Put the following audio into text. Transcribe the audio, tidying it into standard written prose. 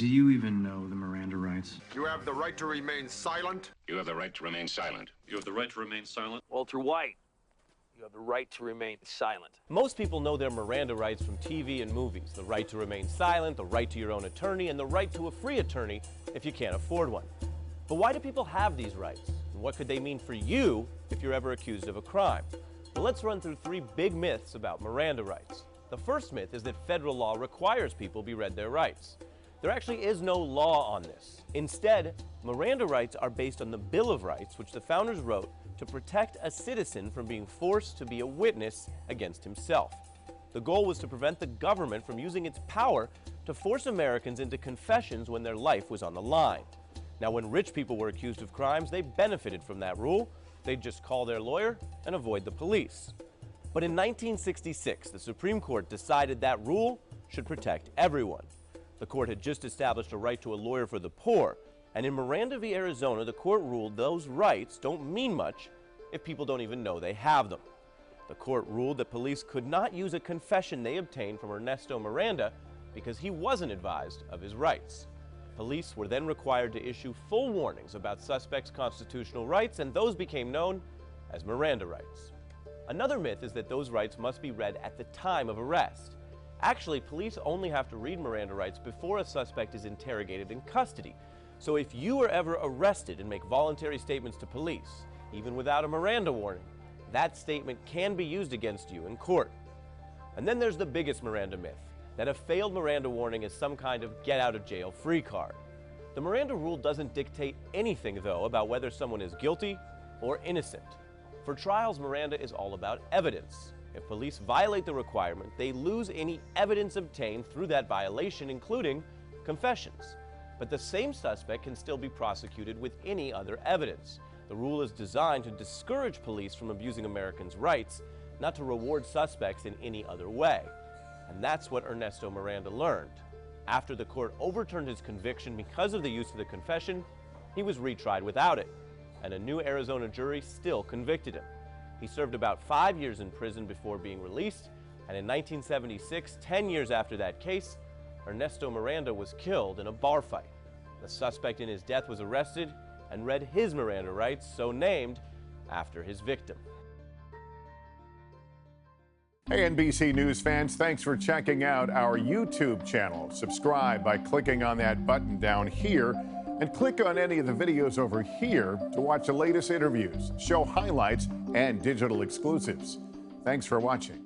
Do you even know the Miranda rights? You have the right to remain silent. You have the right to remain silent. You have the right to remain silent. Walter White, you have the right to remain silent. Most people know their Miranda rights from TV and movies. The right to remain silent, the right to your own attorney, and the right to a free attorney if you can't afford one. But why do people have these rights? And what could they mean for you if you're ever accused of a crime? Well, let's run through 3 big myths about Miranda rights. The first myth is that federal law requires people be read their rights. There actually is no law on this. Instead, Miranda rights are based on the Bill of Rights, which the founders wrote to protect a citizen from being forced to be a witness against himself. The goal was to prevent the government from using its power to force Americans into confessions when their life was on the line. Now, when rich people were accused of crimes, they benefited from that rule. They'd just call their lawyer and avoid the police. But in 1966, the Supreme Court decided that rule should protect everyone. The court had just established a right to a lawyer for the poor, and in Miranda v. Arizona, the court ruled those rights don't mean much if people don't even know they have them. The court ruled that police could not use a confession they obtained from Ernesto Miranda because he wasn't advised of his rights. Police were then required to issue full warnings about suspects' constitutional rights, and those became known as Miranda rights. Another myth is that those rights must be read at the time of arrest. Actually, police only have to read Miranda rights before a suspect is interrogated in custody. So if you are ever arrested and make voluntary statements to police, even without a Miranda warning, that statement can be used against you in court. And then there's the biggest Miranda myth, that a failed Miranda warning is some kind of get-out-of-jail-free card. The Miranda rule doesn't dictate anything, though, about whether someone is guilty or innocent. For trials, Miranda is all about evidence. If police violate the requirement, they lose any evidence obtained through that violation, including confessions. But the same suspect can still be prosecuted with any other evidence. The rule is designed to discourage police from abusing Americans' rights, not to reward suspects in any other way. And that's what Ernesto Miranda learned. After the court overturned his conviction because of the use of the confession, he was retried without it, and a new Arizona jury still convicted him. He served about 5 years in prison before being released, and in 1976, 10 years after that case, Ernesto Miranda was killed in a bar fight. The suspect in his death was arrested and read his Miranda rights, so named after his victim. Hey, NBC News fans, thanks for checking out our YouTube channel. Subscribe by clicking on that button down here, and click on any of the videos over here to watch the latest interviews, show highlights, and digital exclusives. Thanks for watching.